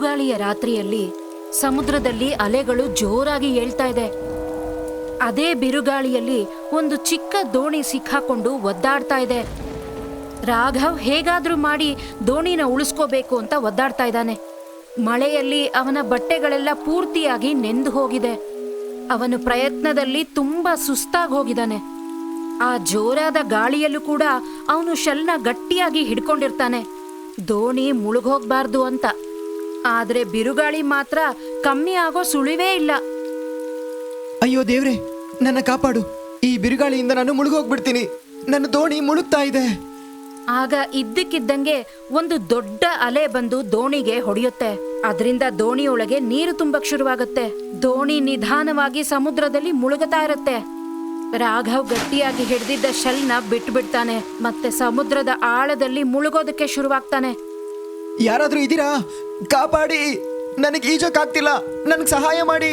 ಬಿರುಗಾಳಿಯ ರಾತ್ರಿಯಲ್ಲಿ ಸಮುದ್ರದಲ್ಲಿ ಅಲೆಗಳು ಜೋರಾಗಿ ಏಳ್ತಾ ಇದೆ. ಅದೇ ಬಿರುಗಾಳಿಯಲ್ಲಿ ಒಂದು ಚಿಕ್ಕ ದೋಣಿ ಸಿಕ್ಕಾಕೊಂಡು ಒದ್ದಾಡ್ತಾ ಇದೆ. ರಾಘವ್ ಹೇಗಾದ್ರೂ ಮಾಡಿ ದೋಣಿನ ಉಳಿಸ್ಕೋಬೇಕು ಅಂತ ಒದ್ದಾಡ್ತಾ ಇದ್ದಾನೆ. ಮಳೆಯಲ್ಲಿ ಅವನ ಬಟ್ಟೆಗಳೆಲ್ಲ ಪೂರ್ತಿಯಾಗಿ ನೆಂದು ಹೋಗಿದೆ. ಅವನು ಪ್ರಯತ್ನದಲ್ಲಿ ತುಂಬಾ ಸುಸ್ತಾಗಿ ಹೋಗಿದ್ದಾನೆ. ಆ ಜೋರಾದ ಗಾಳಿಯಲ್ಲೂ ಕೂಡ ಅವನು ಶೆಲ್ನ ಗಟ್ಟಿಯಾಗಿ ಹಿಡ್ಕೊಂಡಿರ್ತಾನೆ, ದೋಣಿ ಮುಳುಗೋಗ್ಬಾರ್ದು ಅಂತ. ಆದ್ರೆ ಬಿರುಗಾಳಿ ಮಾತ್ರ ಕಮ್ಮಿ ಆಗೋ ಸುಳಿವೇ ಇಲ್ಲ. ಅಯ್ಯೋ ದೇವ್ರೆ, ನನ್ನ ಕಾಪಾಡು. ಈ ಬಿರುಗಾಳಿಯಿಂದ ನಾನು ಮುಳುಗೋಗ್ಬಿಡ್ತೀನಿ. ನನ್ನ ದೋಣಿ ಮುಳುಗ್ತಾ ಇದೆ. ಆಗ ಇದ್ದಕ್ಕಿದ್ದಂಗೆ ಒಂದು ದೊಡ್ಡ ಅಲೆ ಬಂದು ದೋಣಿಗೆ ಹೊಡೆಯುತ್ತೆ. ಅದರಿಂದ ದೋಣಿಯೊಳಗೆ ನೀರು ತುಂಬಕ್ ಶುರುವಾಗುತ್ತೆ. ದೋಣಿ ನಿಧಾನವಾಗಿ ಸಮುದ್ರದಲ್ಲಿ ಮುಳುಗುತ್ತಾ ಇರುತ್ತೆ. ರಾಘವ್ ಗಟ್ಟಿಯಾಗಿ ಹಿಡಿದಿದ್ದ ಶೆಲ್ನ ಬಿಟ್ಬಿಡ್ತಾನೆ ಮತ್ತೆ ಸಮುದ್ರದ ಆಳದಲ್ಲಿ ಮುಳುಗೋದಕ್ಕೆ ಶುರುವಾಗ್ತಾನೆ. ಯಾರಾದ್ರೂ ಇದೀರಾ? ಕಾಪಾಡಿ, ನನಗೆ ಈಜಕ್ಕಾಗ್ತಿಲ್ಲ, ನನಗೆ ಸಹಾಯ ಮಾಡಿ.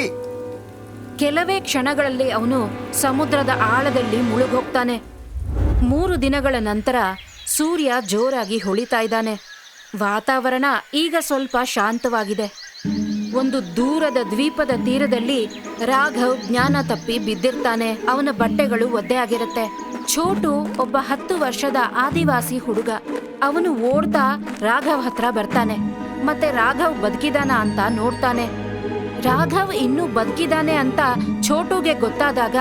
ಕೆಲವೇ ಕ್ಷಣಗಳಲ್ಲಿ ಅವನು ಸಮುದ್ರದ ಆಳದಲ್ಲಿ ಮುಳುಗೋಗ್ತಾನೆ. 3 ದಿನಗಳ ನಂತರ ಸೂರ್ಯ ಜೋರಾಗಿ ಹೊಳಿತಾ ಇದ್ದಾನೆ. ವಾತಾವರಣ ಈಗ ಸ್ವಲ್ಪ ಶಾಂತವಾಗಿದೆ. ಒಂದು ದೂರದ ದ್ವೀಪದ ತೀರದಲ್ಲಿ ರಾಘವ್ ಜ್ಞಾನ ತಪ್ಪಿ ಬಿದ್ದಿರ್ತಾನೆ. ಅವನ ಬಟ್ಟೆಗಳು ಒದ್ದೆ ಆಗಿರುತ್ತೆ. ಛೋಟು ಒಬ್ಬ 10 ವರ್ಷದ ಆದಿವಾಸಿ ಹುಡುಗ. ಅವನು ಓಡ್ತಾ ರಾಘವ್ ಹತ್ರ ಬರ್ತಾನೆ ಮತ್ತೆ ರಾಘವ್ ಬದುಕಿದಾನ ಅಂತ ನೋಡ್ತಾನೆ. ರಾಘವ್ ಇನ್ನೂ ಬದುಕಿದಾನೆ ಅಂತ ಛೋಟುಗೆ ಗೊತ್ತಾದಾಗ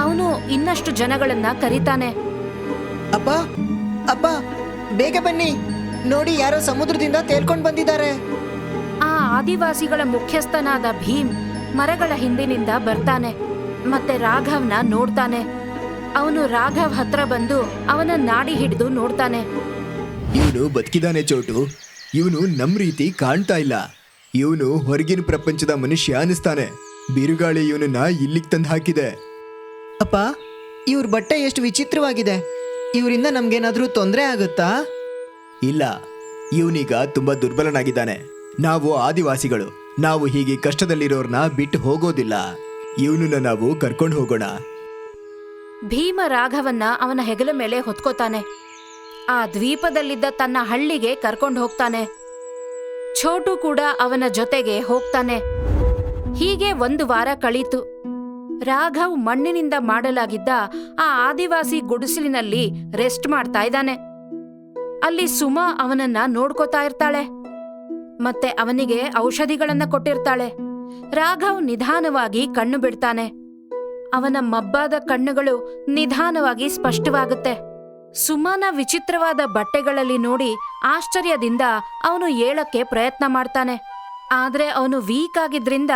ಅವನು ಇನ್ನಷ್ಟು ಜನಗಳನ್ನ ಕರೀತಾನೆ. ಅಪ್ಪ ಅಪ್ಪ, ಬೇಗ ಬನ್ನಿ, ನೋಡಿ ಯಾರೋ ಸಮುದ್ರದಿಂದ ತೇಲ್ಕೊಂಡು ಬಂದಿದ್ದಾರೆ. ಆ ಆದಿವಾಸಿಗಳ ಮುಖ್ಯಸ್ಥನಾದ ಭೀಮ್ ಮರಗಳ ಹಿಂದಿನಿಂದ ಬರ್ತಾನೆ ಮತ್ತೆ ರಾಘವ್ನ ನೋಡ್ತಾನೆ. ಅವನು ರಾಘವ್ ಹತ್ರ ಬಂದು ಅವನ ನಾಡಿ ಹಿಡಿದು ನೋಡ್ತಾನೆ. ಇವನು ಬದುಕಿದಾನೆ ಚೋಟು. ಇವನು ನಮ್ ರೀತಿ ಕಾಣ್ತಾ ಇಲ್ಲ. ಇವನು ಹೊರಗಿನ ಪ್ರಪಂಚದ ಮನುಷ್ಯ ಅನಿಸ್ತಾನೆ. ಬಿರುಗಾಳಿ ಇವನನ್ನ ಇಲ್ಲಿಗೆ ತಂದು ಹಾಕಿದೆ. ಅಪ್ಪ, ಇವ್ರ ಬಟ್ಟೆ ಎಷ್ಟು ವಿಚಿತ್ರವಾಗಿದೆ. ಇವರಿಂದ ನಮ್ಗೇನಾದ್ರೂ ತೊಂದರೆ ಆಗುತ್ತಾ? ಇಲ್ಲ, ಇವನೀಗ ತುಂಬಾ ದುರ್ಬಲನಾಗಿದ್ದಾನೆ. ನಾವು ಆದಿವಾಸಿಗಳು, ನಾವು ಹೀಗೆ ಕಷ್ಟದಲ್ಲಿರೋರ್ನ ಬಿಟ್ಟು ಹೋಗೋದಿಲ್ಲ. ಇವನನ್ನ ನಾವು ಕರ್ಕೊಂಡು ಹೋಗೋಣ. ಭೀಮ ರಾಘವನ್ನ ಅವನ ಹೆಗಲ ಮೇಲೆ ಹೊತ್ಕೋತಾನೆ. ಆ ದ್ವೀಪದಲ್ಲಿದ್ದ ತನ್ನ ಹಳ್ಳಿಗೆ ಕರ್ಕೊಂಡು ಹೋಗ್ತಾನೆ. ಛೋಟು ಕೂಡ ಅವನ ಜೊತೆಗೆ ಹೋಗ್ತಾನೆ. ಹೀಗೆ 1 ವಾರ ಕಳೀತು. ರಾಘವ್ ಮಣ್ಣಿನಿಂದ ಮಾಡಲಾಗಿದ್ದ ಆ ಆದಿವಾಸಿ ಗುಡಿಸಲಿನಲ್ಲಿ ರೆಸ್ಟ್ ಮಾಡ್ತಾ ಇದ್ದಾನೆ. ಅಲ್ಲಿ ಸುಮಾ ಅವನನ್ನ ನೋಡ್ಕೋತಾ ಇರ್ತಾಳೆ ಮತ್ತೆ ಅವನಿಗೆ ಔಷಧಿಗಳನ್ನ ಕೊಟ್ಟಿರ್ತಾಳೆ. ರಾಘವ್ ನಿಧಾನವಾಗಿ ಕಣ್ಣು ಬಿಡ್ತಾನೆ. ಅವನ ಮಬ್ಬಾದ ಕಣ್ಣುಗಳು ನಿಧಾನವಾಗಿ ಸ್ಪಷ್ಟವಾಗುತ್ತೆ. ಸುಮಾನ ವಿಚಿತ್ರವಾದ ಬಟ್ಟೆಗಳಲ್ಲಿ ನೋಡಿ ಆಶ್ಚರ್ಯದಿಂದ ಅವನು ಏಳಕ್ಕೆ ಪ್ರಯತ್ನ ಮಾಡ್ತಾನೆ. ಆದ್ರೆ ಅವನು ವೀಕ್ ಆಗಿದ್ರಿಂದ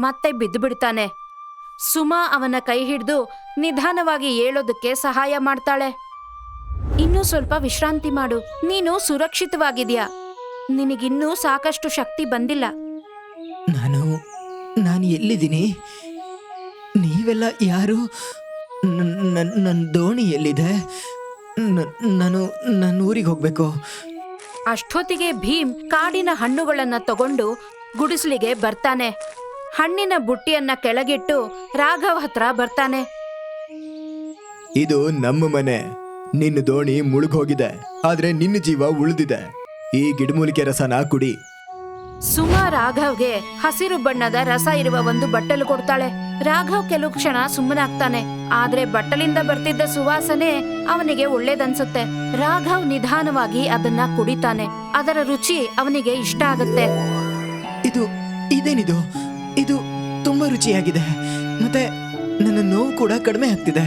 ಮತ್ತೆ ಬಿದ್ದು ಬಿಡ್ತಾನೆ. ಸುಮಾ ಅವನ ಕೈ ಹಿಡಿದು ನಿಧಾನವಾಗಿ ಏಳೋದಕ್ಕೆ ಸಹಾಯ ಮಾಡ್ತಾಳೆ. ಇನ್ನೂ ಸ್ವಲ್ಪ ವಿಶ್ರಾಂತಿ ಮಾಡು, ನೀನು ಸುರಕ್ಷಿತವಾಗಿದ್ಯಾ, ನಿನಗಿನ್ನೂ ಸಾಕಷ್ಟು ಶಕ್ತಿ ಬಂದಿಲ್ಲ. ನಾನು ಎಲ್ಲಿದ್ದೀನಿ? ನೀವೆಲ್ಲ ಯಾರು? ನನ್ನ ದೋಣಿ ಎಲ್ಲಿದೆ? ನಾನು ಊರಿಗೆ ಹೋಗ್ಬೇಕು. ಅಷ್ಟೊತ್ತಿಗೆ ಭೀಮ್ ಕಾಡಿನ ಹಣ್ಣುಗಳನ್ನ ತಗೊಂಡು ಗುಡಿಸಲಿಗೆ ಬರ್ತಾನೆ. ಹಣ್ಣಿನ ಬುಟ್ಟಿಯನ್ನ ಕೆಳಗಿಟ್ಟು ರಾಘವ್ ಹತ್ರ ಬರ್ತಾನೆ. ಇದು ನಮ್ಮ ಮನೆ. ನಿನ್ನ ದೋಣಿ ಮುಳುಗೋಗಿದೆ, ಆದ್ರೆ ನಿನ್ನ ಜೀವ ಉಳಿದಿದೆ. ಈ ಗಿಡಮೂಲಿಕೆ ರಸನ ಕುಡಿ. ಸುಮಾ ರಾಘವ್ಗೆ ಹಸಿರು ಬಣ್ಣದ ರಸ ಇರುವ ಒಂದು ಬಟ್ಟಲು ಕೊಡ್ತಾಳೆ. ರಾಘವ್ ಕೆಲವು ಕ್ಷಣ ಸುಮ್ಮನಾಗ್ತಾನೆ. ಆದ್ರೆ ಬಟ್ಟಲಿಂದ ಬರ್ತಿದ್ದ ಸುವಾಸನೆ ಅವನಿಗೆ ಒಳ್ಳೇದನ್ಸುತ್ತೆ. ರಾಘವ್ ನಿಧಾನವಾಗಿ ಅದನ್ನ ಕುಡಿತಾನೆ. ಅದರ ರುಚಿ ಅವನಿಗೆ ಇಷ್ಟ ಆಗುತ್ತೆ. ಇದೇನಿದು? ಇದು ತುಂಬಾ ರುಚಿಯಾಗಿದೆ. ಮತ್ತೆ ನನ್ನ ನೋವು ಕೂಡ ಕಡಿಮೆ ಆಗ್ತಿದೆ.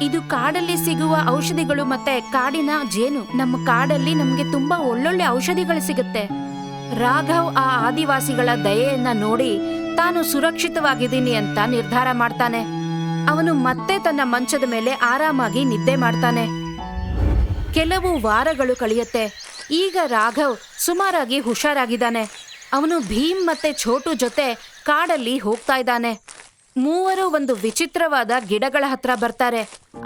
ಇದು ಕಾಡಲ್ಲಿ ಸಿಗುವ ಔಷಧಿಗಳು ಮತ್ತೆ ಕಾಡಿನ ಜೇನು. ನಮ್ಮ ಕಾಡಲ್ಲಿ ನಮ್ಗೆ ತುಂಬಾ ಒಳ್ಳೊಳ್ಳೆ ಔಷಧಿಗಳು ಸಿಗುತ್ತೆ. ರಾಘವ್ ಆ ಆದಿವಾಸಿಗಳ ದಯೆಯನ್ನ ನೋಡಿ ತಾನು ಸುರಕ್ಷಿತವಾಗಿದ್ದೀನಿ ಅಂತ ನಿರ್ಧಾರ ಮಾಡ್ತಾನೆ. ಅವನು ಮತ್ತೆ ತನ್ನ ಮಂಚದ ಮೇಲೆ ಆರಾಮಾಗಿ ನಿದ್ದೆ ಮಾಡ್ತಾನೆ. ಕೆಲವು ವಾರಗಳು ಕಳೆಯುತ್ತೆ. ಈಗ ರಾಘವ್ ಸುಮಾರಾಗಿ ಹುಷಾರಾಗಿದ್ದಾನೆ. ಅವನು ಭೀಮ್ ಮತ್ತೆ ಛೋಟು ಜೊತೆ ಕಾಡಲ್ಲಿ ಹೋಗ್ತಾ ಇದ್ದಾನೆ. ಮೂವರು ಒಂದು ವಿಚಿತ್ರವಾದ ಗಿಡಗಳ ಹತ್ರ ಬರ್ತಾರೆ.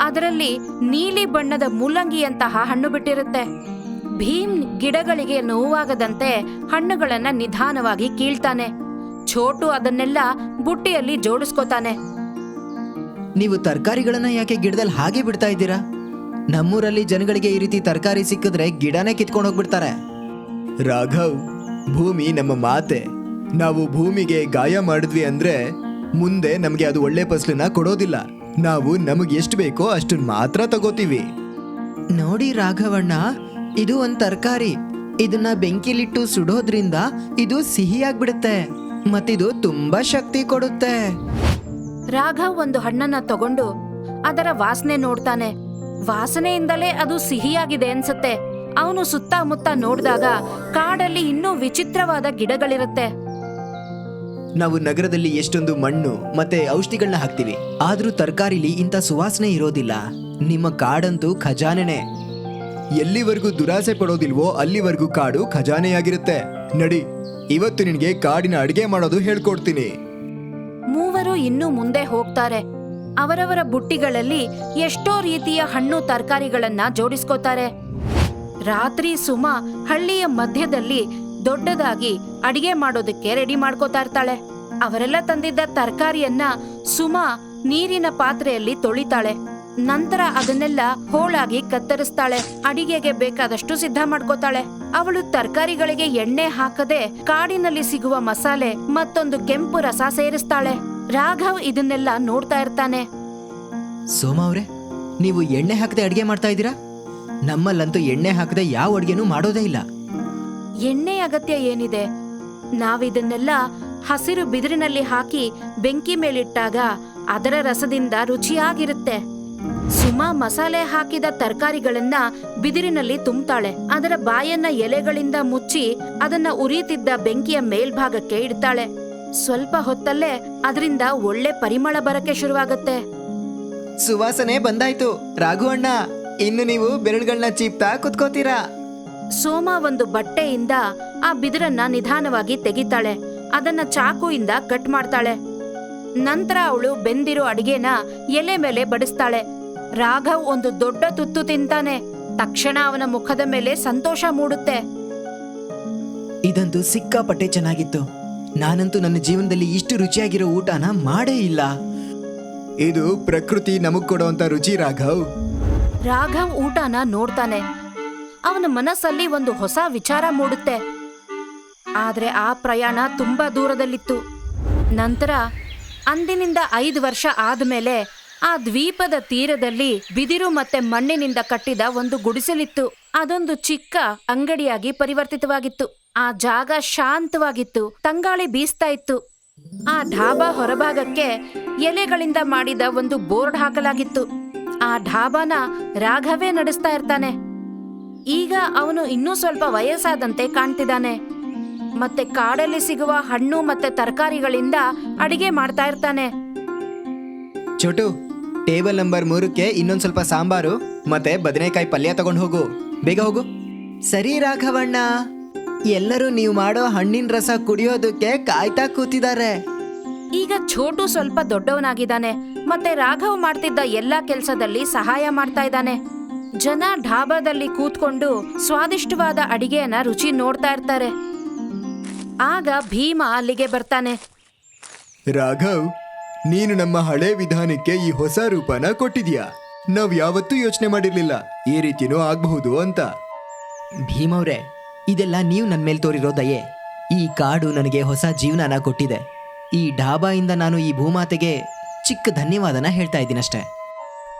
ಅದರಲ್ಲಿ ನೀಲಿ ಬಣ್ಣದ ಮೂಲಂಗಿಯಂತಹ ಹಣ್ಣು ಬಿಟ್ಟಿರುತ್ತೆ. ಭೀಮ್ ಗಿಡಗಳಿಗೆ ನೋವಾಗದಂತೆ ಹಣ್ಣುಗಳನ್ನ ನಿಧಾನವಾಗಿ ಕೀಳ್ತಾನೆ. ಛೋಟು ಅದನ್ನೆಲ್ಲ ಬುಟ್ಟಿಯಲ್ಲಿ ಜೋಡಿಸ್ಕೋತಾನೆ. ನೀವು ತರಕಾರಿಗಳನ್ನ ಯಾಕೆ ಗಿಡದಲ್ಲಿ ಹಾಗೆ ಬಿಡ್ತಾ ಇದ್ದೀರಾ? ನಮ್ಮೂರಲ್ಲಿ ಜನಗಳಿಗೆ ಈ ರೀತಿ ತರಕಾರಿ ಸಿಕ್ಕಿದ್ರೆ ಗಿಡನೇ ಕಿತ್ಕೊಂಡು ಹೋಗ್ಬಿಡ್ತಾರೆ. ರಾಘವ್, ಭೂಮಿ ನಮ್ಮ ಮಾತೆ. ನಾವು ಭೂಮಿಗೆ ಗಾಯ ಮಾಡಿದ್ವಿ ಅಂದ್ರೆ ಮುಂದೆ ನಮಗೆ ಅದು ಒಳ್ಳೆ ಫಸಲನ್ನ ಕೊಡೋದಿಲ್ಲ. ನಾವು ನಮಗೆ ಎಷ್ಟು ಬೇಕೋ ಅಷ್ಟನ್ನ ಮಾತ್ರ ತಗೋತೀವಿ. ನೋಡಿ ರಾಘವಣ್ಣ, ಇದು ಒಂದು ತರಕಾರಿ. ಇದನ್ನ ಬೆಂಕಿಲಿಟ್ಟು ಸುಡೋದ್ರಿಂದ ಇದು ಸಿಹಿಯಾಗ್ಬಿಡುತ್ತೆ ಮತ್ತಿದು ತುಂಬಾ ಶಕ್ತಿ ಕೊಡುತ್ತೆ. ರಾಘವ್ ಒಂದು ಹಣ್ಣನ್ನ ತಗೊಂಡು ಅದರ ವಾಸನೆ ನೋಡ್ತಾನೆ. ವಾಸನೆಯಿಂದಲೇ ಅದು ಸಿಹಿಯಾಗಿದೆ ಅನ್ಸುತ್ತೆ. ಅವನು ಸುತ್ತಮುತ್ತ ನೋಡಿದಾಗ ಕಾಡಲ್ಲಿ ಇನ್ನೂ ವಿಚಿತ್ರವಾದ ಗಿಡಗಳಿರುತ್ತೆ. ನಾವು ನಗರದಲ್ಲಿ ಎಷ್ಟೊಂದು ಮಣ್ಣು ಮತ್ತೆ ಔಷಧಿಗಳನ್ನ ಹಾಕ್ತಿವಿ, ಆದ್ರೂ ತರಕಾರಿಲಿ ಇಂಥ ಸುವಾಸನೆ ಇರೋದಿಲ್ಲ. ನಿಮ್ಮ ಕಾಡಂತೂ ಖಜಾನೆನೆ. ಎಲ್ಲಿವರೆಗೂ ದುರಾಸೆ ಪಡೋದಿಲ್ವೋ ಅಲ್ಲಿವರೆಗೂ ಕಾಡು ಖಜಾನೆಯಾಗಿರುತ್ತೆ. ನಡಿ, ಇವತ್ತು ನಿನಗೆ ಕಾಡಿನ ಅಡಿಗೆ ಮಾಡೋದು ಹೇಳ್ಕೊಡ್ತೀನಿ. ಮೂವರು ಇನ್ನೂ ಮುಂದೆ ಹೋಗ್ತಾರೆ. ಅವರವರ ಬುಟ್ಟಿಗಳಲ್ಲಿ ಎಷ್ಟೋ ರೀತಿಯ ಹಣ್ಣು ತರಕಾರಿಗಳನ್ನ ಜೋಡಿಸ್ಕೋತಾರೆ. ರಾತ್ರಿ ಸುಮಾ ಹಳ್ಳಿಯ ಮಧ್ಯದಲ್ಲಿ ದೊಡ್ಡದಾಗಿ ಅಡಿಗೆ ಮಾಡೋದಕ್ಕೆ ರೆಡಿ ಮಾಡ್ಕೋತಾ ಇರ್ತಾಳೆ. ಅವರೆಲ್ಲ ತಂದಿದ್ದ ತರಕಾರಿಯನ್ನ ಸುಮಾ ನೀರಿನ ಪಾತ್ರೆಯಲ್ಲಿ ತೊಳಿತಾಳೆ. ನಂತರ ಅದನ್ನೆಲ್ಲ ಹೋಳಾಗಿ ಕತ್ತರಿಸ್ತಾಳೆ. ಅಡಿಗೆಗೆ ಬೇಕಾದಷ್ಟು ಸಿದ್ಧ ಮಾಡ್ಕೋತಾಳೆ. ಅವಳು ತರಕಾರಿಗಳಿಗೆ ಎಣ್ಣೆ ಹಾಕದೆ ಕಾಡಿನಲ್ಲಿ ಸಿಗುವ ಮಸಾಲೆ ಮತ್ತೊಂದು ಕೆಂಪು ರಸ ಸೇರಿಸ್ತಾಳೆ. ರಾಘವ್ ಇದನ್ನೆಲ್ಲ ನೋಡ್ತಾ ಇರ್ತಾನೆ. ಸೋಮಾ ಅವ್ರೆ, ನೀವು ಎಣ್ಣೆ ಹಾಕದೆ ಅಡಿಗೆ ಮಾಡ್ತಾ ಇದ್ದೀರಾ? ನಮ್ಮಲ್ಲಂತೂ ಎಣ್ಣೆ ಹಾಕದೆ ಯಾವ ಅಡಿಗೆನೂ ಮಾಡೋದೇ ಇಲ್ಲ. ಎಣ್ಣೆ ಅಗತ್ಯ ಏನಿದೆ? ನಾವಿದನ್ನೆಲ್ಲ ಹಸಿರು ಬಿದಿರಿನಲ್ಲಿ ಹಾಕಿ ಬೆಂಕಿ ಮೇಲಿಟ್ಟಾಗ ಅದರ ರಸದಿಂದ ರುಚಿಯಾಗಿರುತ್ತೆ. ಸುಮಾ ಮಸಾಲೆ ಹಾಕಿದ ತರಕಾರಿಗಳನ್ನ ಬಿದಿರಿನಲ್ಲಿ ತುಂಬ್ತಾಳೆ. ಅದರ ಬಾಯನ್ನ ಎಲೆಗಳಿಂದ ಮುಚ್ಚಿ ಅದನ್ನ ಉರಿಯುತ್ತಿದ್ದ ಬೆಂಕಿಯ ಮೇಲ್ಭಾಗಕ್ಕೆ ಇಡ್ತಾಳೆ. ಸ್ವಲ್ಪ ಹೊತ್ತಲ್ಲೇ ಅದರಿಂದ ಒಳ್ಳೆ ಪರಿಮಳ ಬರಕ್ಕೆ ಶುರುವಾಗತ್ತೆ. ಸುವಾಸನೆ ಬಂದಾಯ್ತು ರಾಘವಣ್ಣ, ಇನ್ನು ನೀವು ಬೆರಳುಗಳನ್ನ ಚೀಪ್ತಾ ಕುತ್ಕೋತೀರಾ. ಸೋಮಾ ಒಂದು ಬಟ್ಟೆಯಿಂದ ಆ ಬಿದಿರನ್ನ ನಿಧಾನವಾಗಿ ತೆಗಿತಾಳೆ. ಅದನ್ನ ಚಾಕುಯಿಂದ ಕಟ್ ಮಾಡ್ತಾಳೆ. ನಂತರ ಅವಳು ಬೆಂದಿರೋ ಅಡಿಗೆನ ಎಲೆ ಮೇಲೆ ಬಡಿಸ್ತಾಳೆ. ರಾಘವ್ ಒಂದು ದೊಡ್ಡ ತುತ್ತು ತಿಂತಾನೆ. ತಕ್ಷಣ ಅವನ ಮುಖದ ಮೇಲೆ ಸಂತೋಷ ಮೂಡುತ್ತೆ. ಇದಂತೂ ಸಿಕ್ಕಾಪಟ್ಟೆ ಚೆನ್ನಾಗಿತ್ತು. ನಾನಂತೂ ನನ್ನ ಜೀವನದಲ್ಲಿ ಇಷ್ಟು ರುಚಿಯಾಗಿರೋ ಊಟನ ಮಾಡೇ ಇಲ್ಲ. ಇದು ಪ್ರಕೃತಿ ನಮಗ್ ಕೊಡುವಂತ ರುಚಿ ರಾಘವ್. ರಾಘವ್ ಊಟನ ನೋಡ್ತಾನೆ. ಅವನ ಮನಸ್ಸಲ್ಲಿ ಒಂದು ಹೊಸ ವಿಚಾರ ಮೂಡುತ್ತೆ. ಆದ್ರೆ ಆ ಪ್ರಯಾಣ ತುಂಬಾ ದೂರದಲ್ಲಿತ್ತು. ನಂತರ ಅಂದಿನಿಂದ 5 ವರ್ಷ ಆದ್ಮೇಲೆ ಆ ದ್ವೀಪದ ತೀರದಲ್ಲಿ ಬಿದಿರು ಮತ್ತೆ ಮಣ್ಣಿನಿಂದ ಕಟ್ಟಿದ ಒಂದು ಗುಡಿಸಲಿತ್ತು. ಅದೊಂದು ಚಿಕ್ಕ ಅಂಗಡಿಯಾಗಿ ಪರಿವರ್ತಿತವಾಗಿತ್ತು. ಆ ಜಾಗ ಶಾಂತವಾಗಿತ್ತು. ತಂಗಾಳಿ ಬೀಸ್ತಾ ಇತ್ತು. ಆ ಢಾಬಾ ಹೊರಭಾಗಕ್ಕೆ ಎಲೆಗಳಿಂದ ಮಾಡಿದ ಒಂದು ಬೋರ್ಡ್ ಹಾಕಲಾಗಿತ್ತು. ಆ ಢಾಬಾನ ರಾಘವೇ ನಡೆಸ್ತಾ ಇರ್ತಾನೆ. ಈಗ ಅವನು ಇನ್ನೂ ಸ್ವಲ್ಪ ವಯಸ್ಸಾದಂತೆ ಕಾಣ್ತಿದ್ದಾನೆ. ಮತ್ತೆ ಕಾಡಲ್ಲಿ ಸಿಗುವ ಹಣ್ಣು ಮತ್ತೆ ತರಕಾರಿಗಳಿಂದ ಅಡಿಗೆ ಮಾಡ್ತಾ ಇರ್ತಾನೆ. ಚೋಟು, ಟೇಬಲ್ ನಂಬರ್ 3ಕ್ಕೆ ಇನ್ನೊಂದ್ ಸ್ವಲ್ಪ ಸಾಂಬಾರು ಮತ್ತೆ ಬದನೆಕಾಯಿ ಪಲ್ಯ ತಗೊಂಡು ಹೋಗು. ಬೇಗ ಹೋಗು. ಸರಿ ರಾಘವಣ್ಣ. ಎಲ್ಲರೂ ನೀವು ಮಾಡೋ ಹಣ್ಣಿನ ರಸ ಕುಡಿಯೋದಕ್ಕೆ ಕಾಯ್ತಾ ಕೂತಿದ್ದಾರೆ. ಈಗ ಛೋಟು ಸ್ವಲ್ಪ ದೊಡ್ಡವನಾಗಿದ್ದಾನೆ. ಮತ್ತೆ ರಾಘವ್ ಮಾಡ್ತಿದ್ದ ಎಲ್ಲಾ ಕೆಲ್ಸದಲ್ಲಿ ಸಹಾಯ ಮಾಡ್ತಾ ಇದ್ದಾನೆ. ಜನ ಢಾಬಾದಲ್ಲಿ ಕೂತ್ಕೊಂಡು ಸ್ವಾದಿಷ್ಟವಾದ ಅಡಿಗೆಯನ್ನ ರುಚಿ ನೋಡ್ತಾ ಇರ್ತಾರೆ. ಆಗ ಭೀಮ ಅಲ್ಲಿಗೆ ಬರ್ತಾನೆ. ರಾಘವ್, ನೀನು ನಮ್ಮ ಹಳೆ ವಿಧಾನಕ್ಕೆ ಈ ಹೊಸ ರೂಪನ ಕೊಟ್ಟಿದ್ಯಾ. ನಾವ್ ಯಾವತ್ತೂ ಯೋಚನೆ ಮಾಡಿರ್ಲಿಲ್ಲ ಈ ರೀತಿನೂ ಆಗಬಹುದು ಅಂತ. ಭೀಮವ್ರೆ, ಇದೆಲ್ಲ ನೀವು ನನ್ನ ಮೇಲೆ ತೋರಿರೋ ದಯೆ. ಈ ಕಾಡು ನನಗೆ ಹೊಸ ಜೀವನನ ಕೊಟ್ಟಿದೆ. ಈ ಢಾಬಾಯಿಂದ ನಾನು ಈ ಭೂಮಾತೆಗೆ ಚಿಕ್ಕ ಧನ್ಯವಾದನ ಹೇಳ್ತಾ ಇದ್ದೀನಷ್ಟೇ.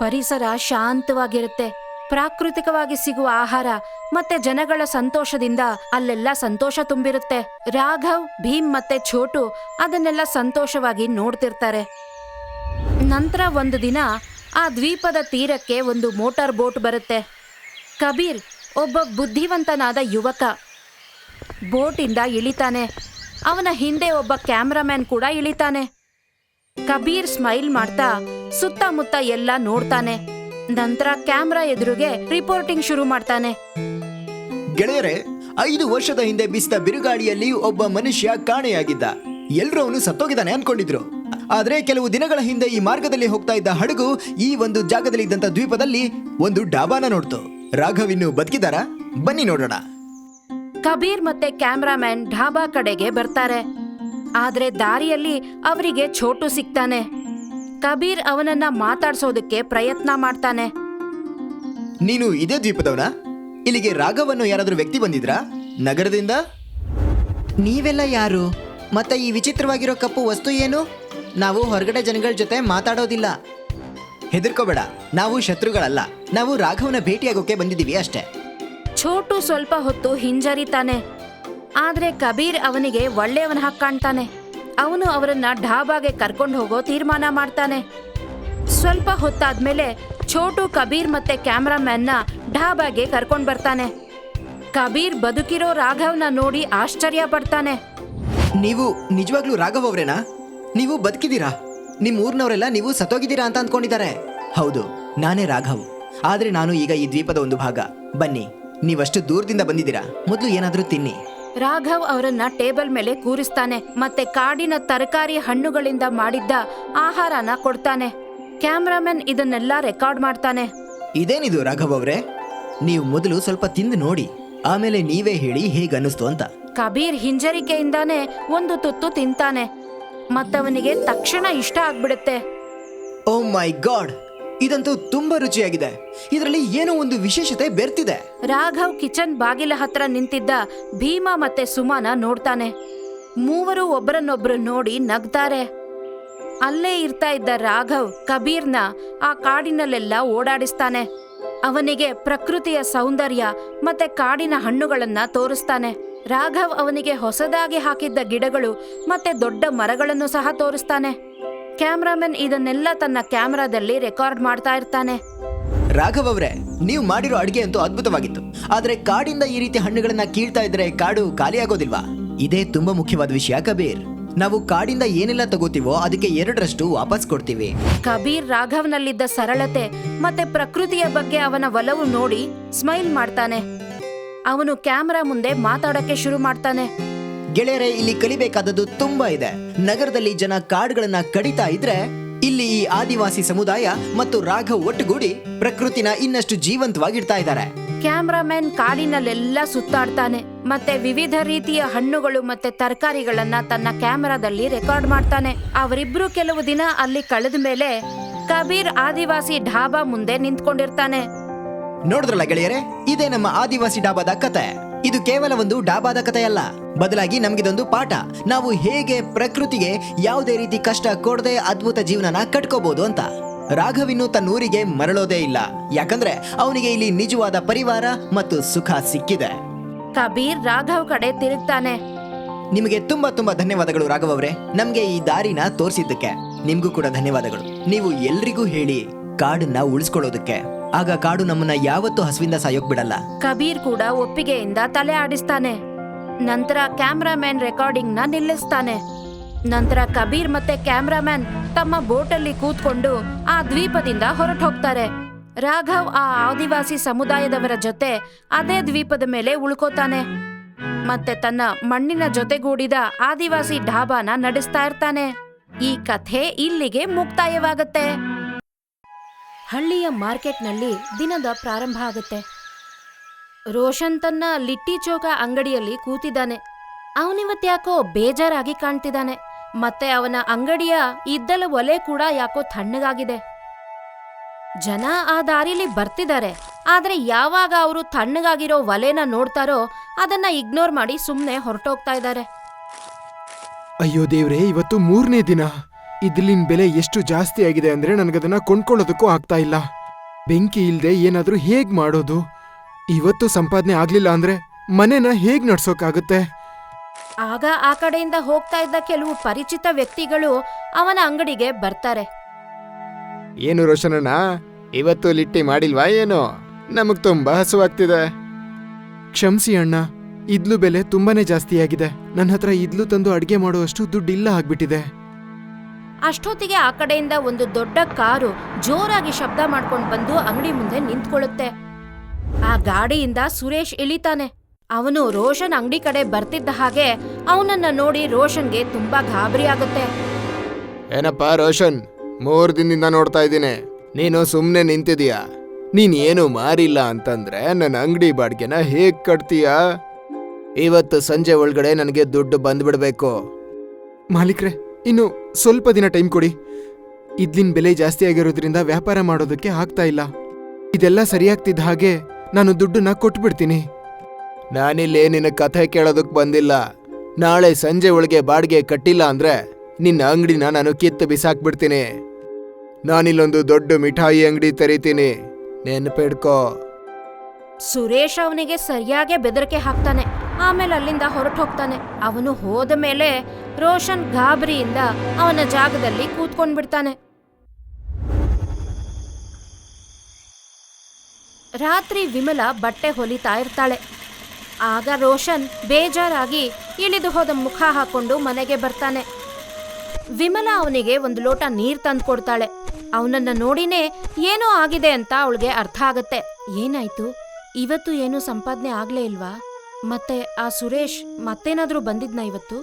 ಪರಿಸರ ಶಾಂತವಾಗಿರುತ್ತೆ. ಪ್ರಾಕೃತಿಕವಾಗಿ ಸಿಗುವ ಆಹಾರ ಮತ್ತೆ ಜನಗಳ ಸಂತೋಷದಿಂದ ಅಲ್ಲೆಲ್ಲ ಸಂತೋಷ ತುಂಬಿರುತ್ತೆ. ರಾಘವ್, ಭೀಮ್ ಮತ್ತೆ ಛೋಟು ಅದನ್ನೆಲ್ಲ ಸಂತೋಷವಾಗಿ ನೋಡ್ತಿರ್ತಾರೆ. ನಂತರ ಒಂದು ದಿನ ಆ ದ್ವೀಪದ ತೀರಕ್ಕೆ ಒಂದು ಮೋಟಾರ್ ಬೋಟ್ ಬರುತ್ತೆ. ಕಬೀರ್ ಒಬ್ಬ ಬುದ್ಧಿವಂತನಾದ ಯುವಕ ಬೋಟಿಂದ ಇಳಿತಾನೆ. ಅವನ ಹಿಂದೆ ಒಬ್ಬ ಕ್ಯಾಮ್ರಾಮ್ಯಾನ್ ಕೂಡ ಇಳಿತಾನೆ. ಕಬೀರ್ ಸ್ಮೈಲ್ ಮಾಡ್ತಾ ಸುತ್ತಮುತ್ತ ಎಲ್ಲ ನೋಡ್ತಾನೆ. ನಂತರ ಕ್ಯಾಮ್ರಾ ಎದುರಿಗೆ ರಿಪೋರ್ಟಿಂಗ್ ಶುರು ಮಾಡ್ತಾನೆ. ಗೆಳೆಯರೆ, 5 ವರ್ಷದ ಹಿಂದೆ ಬೀಸಿದ ಬಿರುಗಾಳಿಯಲ್ಲಿ ಒಬ್ಬ ಮನುಷ್ಯ ಕಾಣೆಯಾಗಿದ್ದ. ಎಲ್ರೂ ಅವನು ಸತ್ತೋಗಿದ್ದಾನೆ ಅನ್ಕೊಂಡಿದ್ರು. ಆದ್ರೆ ಕೆಲವು ದಿನಗಳ ಹಿಂದೆ ಈ ಮಾರ್ಗದಲ್ಲಿ ಹೋಗ್ತಾ ಇದ್ದ ಹಡಗು ಈ ಒಂದು ಜಾಗದಲ್ಲಿ ಇದ್ದಂತ ದ್ವೀಪದಲ್ಲಿ ಒಂದು ಡಾಬಾನ ನೋಡ್ತು. ರಾಘವ್ ಇನ್ನು ಬದುಕಿದಾರಾ? ಬನ್ನಿ ನೋಡೋಣ. ಕಬೀರ್ ಮತ್ತೆ ಕ್ಯಾಮ್ರಾಮ್ಯಾನ್ ಢಾಬಾ ಕಡೆಗೆ ಬರ್ತಾರೆ. ಆದ್ರೆ ದಾರಿಯಲ್ಲಿ ಅವರಿಗೆ ಛೋಟು ಸಿಗ್ತಾನೆ. ಕಬೀರ್ ಅವನನ್ನ ಮಾತಾಡ್ಸೋದಕ್ಕೆ ಪ್ರಯತ್ನ ಮಾಡ್ತಾನೆ. ನೀನು ಇದೇ ದ್ವೀಪದವನ? ಇಲ್ಲಿಗೆ ರಾಘವ್ ಅನ್ನೋ ಯಾರಾದ್ರೂ ವ್ಯಕ್ತಿ ಬಂದಿದ್ರಾ ನಗರದಿಂದ? ನೀವೆಲ್ಲ ಯಾರು? ಮತ್ತೆ ಈ ವಿಚಿತ್ರವಾಗಿರೋ ಕಪ್ಪು ವಸ್ತು ಏನು? ನಾವು ಹೊರಗಡೆ ಜನಗಳ ಜೊತೆ ಮಾತಾಡೋದಿಲ್ಲ. ಹೆದರ್ಕೋಬೇಡ, ನಾವು ಶತ್ರುಗಳಲ್ಲ. ನಾವು ರಾಘವನ ಭೇಟಿಯಾಗೋಕೆ ಬಂದಿದ್ದೀವಿ ಅಷ್ಟೇ. ಛೋಟು ಸ್ವಲ್ಪ ಹೊತ್ತು ಹಿಂಜರಿತಾನೆ. ಆದ್ರೆ ಕಬೀರ್ ಅವನಿಗೆ ಒಳ್ಳೆಯವನ ಹಾಗೆ ಕಾಣ್ತಾನೆ. ಅವನು ಅವರನ್ನ ಢಾಬಾಗೆ ಕರ್ಕೊಂಡು ಹೋಗೋ ತೀರ್ಮಾನ ಮಾಡ್ತಾನೆ. ಸ್ವಲ್ಪ ಹೊತ್ತಾದ್ಮೇಲೆ ಛೋಟು ಕಬೀರ್ ಮತ್ತೆ ಕ್ಯಾಮ್ರಾಮ್ಯಾನ್ನ ಢಾಬಾಗೆ ಕರ್ಕೊಂಡು ಬರ್ತಾನೆ. ಕಬೀರ್ ಬದುಕಿರೋ ರಾಘವ್ನ ನೋಡಿ ಆಶ್ಚರ್ಯ ಪಡ್ತಾನೆ. ನೀವು ನಿಜವಾಗ್ಲೂ ರಾಘವ್ ಅವರೇನಾ? ನೀವು ಬದುಕಿದ್ದೀರಾ? ನಿಮ್ಮ ಊರ್ನವರೆಲ್ಲ ನೀವು ಸತ್ತೋಗಿದ್ದೀರಾ ಅಂತ ಅಂದ್ಕೊಂಡಿದ್ದಾರೆ. ಹೌದು, ನಾನೇ ರಾಘವ್. ಆದ್ರೆ ನಾನು ಈಗ ಈ ದ್ವೀಪದ ಒಂದು ಭಾಗ. ಬನ್ನಿ, ನೀವಷ್ಟು ದೂರದಿಂದ ಬಂದಿದ್ದೀರಾ, ಮೊದಲು ಏನಾದರೂ ತಿನ್ನಿ. ರಾಘವ್ ಅವರನ್ನ ಟೇಬಲ್ ಮೇಲೆ ಕೂರಿಸ್ತಾನೆ ಮತ್ತೆ ಕಾಡಿನ ತರಕಾರಿ ಹಣ್ಣುಗಳಿಂದ ಮಾಡಿದ್ದ ಆಹಾರನ ಕೊಡ್ತಾನೆ. ಕ್ಯಾಮ್ರಾಮನ್ ಇದನ್ನೆಲ್ಲ ರೆಕಾರ್ಡ್ ಮಾಡ್ತಾನೆ. ಇದೇನಿದು ರಾಘವ್ ಅವರೇ? ನೀವು ಮೊದಲು ಸ್ವಲ್ಪ ತಿಂದು ನೋಡಿ, ಆಮೇಲೆ ನೀವೇ ಹೇಳಿ ಹೇಗನ್ನಿಸ್ತು ಅಂತ. ಕಬೀರ್ ಹಿಂಜರಿಕೆಯಿಂದಾನೆ ಒಂದು ತುತ್ತು ತಿಂತಾನೆ. ಮತ್ತವನಿಗೆ ತಕ್ಷಣ ಇಷ್ಟ ಆಗ್ಬಿಡುತ್ತೆ. ಓ ಮೈ ಗಾಡ್, ಇದಂತೂ ತುಂಬಾ ರುಚಿಯಾಗಿದೆ. ಇದರಲ್ಲಿ ಏನೋ ಒಂದು ವಿಶೇಷತೆ ಬೆರ್ತಿದೆ. ರಾಘವ್ ಕಿಚನ್ ಬಾಗಿಲ ಹತ್ರ ನಿಂತಿದ್ದ ಭೀಮಾ ಮತ್ತೆ ಸುಮಾನ ನೋಡ್ತಾನೆ. ಮೂವರು ಒಬ್ಬರನ್ನೊಬ್ರು ನೋಡಿ ನಗ್ತಾರೆ. ಅಲ್ಲೇ ಇರ್ತಾ ಇದ್ದ ರಾಘವ್ ಕಬೀರ್ನ ಆ ಕಾಡಿನಲ್ಲೆಲ್ಲ ಓಡಾಡಿಸ್ತಾನೆ. ಅವನಿಗೆ ಪ್ರಕೃತಿಯ ಸೌಂದರ್ಯ ಮತ್ತೆ ಕಾಡಿನ ಹಣ್ಣುಗಳನ್ನ ತೋರಿಸ್ತಾನೆ. ರಾಘವ್ ಅವನಿಗೆ ಹೊಸದಾಗಿ ಹಾಕಿದ್ದ ಗಿಡಗಳು ಮತ್ತೆ ದೊಡ್ಡ ಮರಗಳನ್ನು ಸಹ ತೋರಿಸ್ತಾನೆ. ಕ್ಯಾಮ್ರಾಮನ್ ಇದನ್ನೆಲ್ಲ ತನ್ನ ಕ್ಯಾಮ್ರಾದಲ್ಲಿ ರೆಕಾರ್ಡ್ ಮಾಡ್ತಾ ಇರ್ತಾನೆ. ರಾಘವ್ ಅವರೇ, ನೀವು ಮಾಡಿರೋ ಅಡಿಗೆ ಅಂತೂ ಅದ್ಭುತವಾಗಿತ್ತು. ಆದ್ರೆ ಕಾಡಿಂದ ಈ ರೀತಿ ಹಣ್ಣುಗಳನ್ನ ಕೀಳ್ತಾ ಇದ್ರೆ ಕಾಡು ಖಾಲಿ ಆಗೋದಿಲ್ವಾ? ಇದೇ ತುಂಬಾ ಮುಖ್ಯವಾದ ವಿಷಯ ಕಬೀರ್. ನಾವು ಕಾಡಿಂದ ಏನೆಲ್ಲ ತಗೋತೀವೋ ಅದಕ್ಕೆ 2ರಷ್ಟು ವಾಪಸ್ ಕೊಡ್ತೀವಿ. ಕಬೀರ್ ರಾಘವ್ನಲ್ಲಿದ್ದ ಸರಳತೆ ಮತ್ತೆ ಪ್ರಕೃತಿಯ ಬಗ್ಗೆ ಅವನ ಒಲವು ನೋಡಿ ಸ್ಮೈಲ್ ಮಾಡ್ತಾನೆ. ಅವನು ಕ್ಯಾಮ್ರಾ ಮುಂದೆ ಮಾತಾಡಕ್ಕೆ ಶುರು ಮಾಡ್ತಾನೆ. ಗೆಳೆಯರೇ, ಇಲ್ಲಿ ಕಲಿಬೇಕಾದದ್ದು ತುಂಬಾ ಇದೆ. ನಗರದಲ್ಲಿ ಜನ ಕಾಡುಗಳನ್ನ ಕಡಿತಾ ಇದ್ರೆ, ಇಲ್ಲಿ ಈ ಆದಿವಾಸಿ ಸಮುದಾಯ ಮತ್ತು ರಾಘವ್ ಒಟ್ಟುಗೂಡಿ ಪ್ರಕೃತಿನ ಇನ್ನಷ್ಟು ಜೀವಂತವಾಗಿಡ್ತಾ ಇದ್ದಾರೆ. ಕ್ಯಾಮ್ರಾಮನ್ ಕಾಡಿನಲ್ಲೆಲ್ಲ ಸುತ್ತಾಡ್ತಾನೆ ಮತ್ತೆ ವಿವಿಧ ರೀತಿಯ ಹಣ್ಣುಗಳು ಮತ್ತೆ ತರಕಾರಿಗಳನ್ನ ತನ್ನ ಕ್ಯಾಮೆರಾದಲ್ಲಿ ರೆಕಾರ್ಡ್ ಮಾಡ್ತಾನೆ. ಅವರಿಬ್ರು ಕೆಲವು ದಿನ ಅಲ್ಲಿ ಕಳೆದ ಮೇಲೆ ಕಬೀರ್ ಆದಿವಾಸಿ ಢಾಬಾ ಮುಂದೆ ನಿಂತ್ಕೊಂಡಿರ್ತಾನೆ. ನೋಡಿದ್ರಲ್ಲ ಗೆಳೆಯರೇ, ಇದೇ ನಮ್ಮ ಆದಿವಾಸಿ ಡಾಬಾದ ಕತೆ. ಇದು ಕೇವಲ ಒಂದು ಡಾಬಾದ ಕಥೆಯಲ್ಲ, ಬದಲಾಗಿ ನಮ್ಗಿದೊಂದು ಪಾಠ. ನಾವು ಹೇಗೆ ಪ್ರಕೃತಿಗೆ ಯಾವುದೇ ರೀತಿ ಕಷ್ಟ ಕೊಡದೆ ಅದ್ಭುತ ಜೀವನನ ಕಟ್ಕೋಬಹುದು ಅಂತ. ರಾಘವ್ ಇನ್ನು ತನ್ನ ಊರಿಗೆ ಮರಳೋದೇ ಇಲ್ಲ, ಯಾಕಂದ್ರೆ ಅವನಿಗೆ ಇಲ್ಲಿ ನಿಜವಾದ ಪರಿವಾರ ಮತ್ತು ಸುಖ ಸಿಕ್ಕಿದೆ. ಕಬೀರ್ ರಾಘವ್ ಕಡೆ ತಿರುಗ್ತಾನೆ. ನಿಮಗೆ ತುಂಬಾ ತುಂಬಾ ಧನ್ಯವಾದಗಳು ರಾಘವ್ ಅವರೇ, ನಮ್ಗೆ ಈ ದಾರಿನ ತೋರಿಸಿದ್ದಕ್ಕೆ. ನಿಮ್ಗೂ ಕೂಡ ಧನ್ಯವಾದಗಳು. ನೀವು ಎಲ್ರಿಗೂ ಹೇಳಿ ಕಾಡನ್ನ ಉಳಿಸ್ಕೊಳ್ಳೋದಕ್ಕೆ. ಆಗ ಕಾಡು ನಮ್ಮನ್ನ ಯಾವತ್ತೂ ಹಸುವಿಂದ ಸಾಯೋಕ್ ಬಿಡಲ್ಲ. ಕಬೀರ್ ಕೂಡ ಒಪ್ಪಿಗೆಯಿಂದ ತಲೆ ಆಡಿಸ್ತಾನೆ. ನಂತರ ಕ್ಯಾಮ್ರಾಮನ್ ರೆಕಾರ್ಡಿಂಗ್ ನ ನಿಲ್ಲಿಸ್ತಾನೆ. ನಂತರ ಕಬೀರ್ ಮತ್ತೆ ಕ್ಯಾಮ್ರಾಮನ್ ತಮ್ಮ ಬೋಟಲ್ಲಿ ಕೂತ್ಕೊಂಡು ಆ ದ್ವೀಪದಿಂದ ಹೊರಟು ಹೋಗ್ತಾರೆ. ರಾಘವ್ ಆ ಆದಿವಾಸಿ ಸಮುದಾಯದವರ ಜೊತೆ ಅದೇ ದ್ವೀಪದ ಮೇಲೆ ಉಳ್ಕೋತಾನೆ ಮತ್ತೆ ತನ್ನ ಮಣ್ಣಿನ ಜೊತೆಗೂಡಿದ ಆದಿವಾಸಿ ಢಾಬಾನ ನಡೆಸ್ತಾ ಇರ್ತಾನೆ. ಈ ಕಥೆ ಇಲ್ಲಿಗೆ ಮುಕ್ತಾಯವಾಗುತ್ತೆ. ಹಳ್ಳಿಯ ಮಾರ್ಕೆಟ್ನಲ್ಲಿ ದಿನದ ಪ್ರಾರಂಭ ಆಗುತ್ತೆ. ರೋಷನ್ ತನ್ನ ಲಿಟ್ಟಿ ಚೋಕ ಅಂಗಡಿಯಲ್ಲಿ ಕೂತಿದ್ದಾನೆ. ಅವನಿವತ್ತ್ಯಾಕೋ ಬೇಜಾರಾಗಿ ಕಾಣ್ತಿದ್ದಾನೆ. ಮತ್ತೆ ಅವನ ಅಂಗಡಿಯ ಇದ್ದಲ ಒಲೆ ಕೂಡ ಯಾಕೋ ತಣ್ಣಗಾಗಿದೆ. ಜನ ಆ ದಾರಿಲಿ ಬರ್ತಿದ್ದಾರೆ, ಆದ್ರೆ ಯಾವಾಗ ಅವರು ತಣ್ಣಗಾಗಿರೋ ಒಲೆನ ನೋಡ್ತಾರೋ ಅದನ್ನ ಇಗ್ನೋರ್ ಮಾಡಿ ಸುಮ್ನೆ ಹೊರಟೋಗ್ತಾ ಇದ್ದಾರೆ. ಅಯ್ಯೋ ದೇವ್ರೆ, ಇವತ್ತು 3ನೇ ದಿನ. ಇದ್ಲಿನ ಬೆಲೆ ಎಷ್ಟು ಜಾಸ್ತಿ ಆಗಿದೆ ಅಂದ್ರೆ ನನಗದನ್ನ ಕೊಂಡ್ಕೊಳ್ಳೋದಕ್ಕೂ ಆಗ್ತಾ ಇಲ್ಲ. ಬೆಂಕಿ ಇಲ್ದೆ ಏನಾದ್ರೂ ಹೇಗ್ ಮಾಡೋದು? ಇವತ್ತು ಸಂಪಾದನೆ ಆಗ್ಲಿಲ್ಲ ಅಂದ್ರೆ ಮನೆನ ಹೇಗ್ ನಡ್ಸೋಕಾಗುತ್ತೆ? ಆಗ ಆ ಕಡೆಯಿಂದ ಹೋಗ್ತಾ ಇದ್ದ ಕೆಲವು ಪರಿಚಿತ ವ್ಯಕ್ತಿಗಳು ಅವನ ಅಂಗಡಿಗೆ ಬರ್ತಾರೆ. ಏನು ರೋಷನಣ್ಣ, ಇವತ್ತು ಲಿಟ್ಟಿ ಮಾಡಿಲ್ವಾ ಏನೋ? ನಮಗ್ ತುಂಬಾ ಹಸುವಾಗ್ತಿದೆ. ಕ್ಷಮ್ಸಿ ಅಣ್ಣ, ಇದ್ಲು ಬೆಲೆ ತುಂಬಾನೇ ಜಾಸ್ತಿಯಾಗಿದೆ. ನನ್ನ ಹತ್ರ ಇದ್ಲು ತಂದು ಅಡ್ಗೆ ಮಾಡುವಷ್ಟು ದುಡ್ಡಿಲ್ಲ ಆಗ್ಬಿಟ್ಟಿದೆ. ಅಷ್ಟೊತ್ತಿಗೆ ಆ ಕಡೆಯಿಂದ ಒಂದು ದೊಡ್ಡ ಕಾರು ಜೋರಾಗಿ ಶಬ್ದ ಮಾಡ್ಕೊಂಡು ಬಂದು ಅಂಗಡಿ ಮುಂದೆ ನಿಂತ್ಕೊಳ್ಳುತ್ತೆ. ಆ ಗಾಡಿಯಿಂದ ಸುರೇಶ್ ಇಳಿತಾನೆ. ಅವನು ರೋಷನ್ ಅಂಗಡಿ ಕಡೆ ಬರ್ತಿದ್ದ ಹಾಗೆ ಅವನನ್ನ ನೋಡಿ ರೋಷನ್ಗೆ ತುಂಬಾ ಗಾಬರಿ ಆಗುತ್ತೆ. ಏನಪ್ಪಾ ರೋಷನ್, 3 ದಿನದಿಂದ ನೋಡ್ತಾ ಇದ್ದೀನಿ, ನೀನು ಸುಮ್ನೆ ನಿಂತಿದೀಯಾ. ನೀನ್ ಏನು ಮಾರಿಲ್ಲ ಅಂತಂದ್ರೆ ನನ್ನ ಅಂಗಡಿ ಬಾಡ್ಗೆನ ಹೇಗ್ ಕಟ್ತೀಯಾ? ಇವತ್ತು ಸಂಜೆ ಒಳಗಡೆ ನನಗೆ ದುಡ್ಡು ಬಂದ್ಬಿಡ್ಬೇಕು. ಮಾಲೀಕ್ರೆ, ಇನ್ನು ಸ್ವಲ್ಪ ದಿನ ಟೈಮ್ ಕೊಡಿ. ಇದ್ಲಿನ ಬೆಲೆ ಜಾಸ್ತಿ ಆಗಿರೋದ್ರಿಂದ ವ್ಯಾಪಾರ ಮಾಡೋದಕ್ಕೆ ಆಗ್ತಾ ಇಲ್ಲ. ಇದೆಲ್ಲ ಸರಿಯಾಗ್ತಿದ್ದ ಹಾಗೆ ನಾನು ದುಡ್ಡನ್ನ ಕೊಟ್ಬಿಡ್ತೀನಿ. ನಾನಿಲ್ಲಿ ನಿನ್ನ ಕಥೆ ಕೇಳೋದಕ್ ಬಂದಿಲ್ಲ. ನಾಳೆ ಸಂಜೆ ಒಳಗೆ ಬಾಡಿಗೆ ಕಟ್ಟಿಲ್ಲ ಅಂದ್ರೆ ನಿನ್ನ ಅಂಗಡಿನ ನಾನು ಕಿತ್ತು ಬಿಸಾಕ್ಬಿಡ್ತೀನಿ. ನಾನಿಲ್ಲೊಂದು ದೊಡ್ಡ ಮಿಠಾಯಿ ಅಂಗಡಿ ತೆರಿತೀನಿ, ನೆನ್ಪಿಡ್ಕೋ. ಸುರೇಶ್ ಅವನಿಗೆ ಸರಿಯಾಗಿ ಬೆದರಿಕೆ ಹಾಕ್ತಾನೆ. ಆಮೇಲೆ ಅಲ್ಲಿಂದ ಹೊರಟು ಹೋಗ್ತಾನೆ. ಅವನು ಹೋದ ಮೇಲೆ ರೋಷನ್ ಗಾಬರಿಯಿಂದ ಅವನ ಜಾಗದಲ್ಲಿ ಕೂತ್ಕೊಂಡ್ಬಿಡ್ತಾನೆ. ರಾತ್ರಿ ವಿಮಲಾ ಬಟ್ಟೆ ಹೊಲಿತಾ ಇರ್ತಾಳೆ. ಆಗ ರೋಷನ್ ಬೇಜಾರಾಗಿ ಇಳಿದು ಹೋದ ಮುಖ ಹಾಕೊಂಡು ಮನೆಗೆ ಬರ್ತಾನೆ. ವಿಮಲಾ ಅವನಿಗೆ ಒಂದು ಲೋಟ ನೀರ್ ತಂದು ಕೊಡ್ತಾಳೆ. ಅವನನ್ನ ನೋಡಿನೇ ಏನೋ ಆಗಿದೆ ಅಂತ ಅವಳಿಗೆ ಅರ್ಥ ಆಗತ್ತೆ. ಏನಾಯ್ತು, ಇವತ್ತು ಏನು ಸಂಪಾದನೆ ಆಗ್ಲೇ ಇಲ್ವಾ? ಮತ್ತೆ ಆ ಸುರೇಶ್ ಮತ್ತೇನಾದ್ರೂ ಬಂದಿದ್ನಾ ಇವತ್ತು?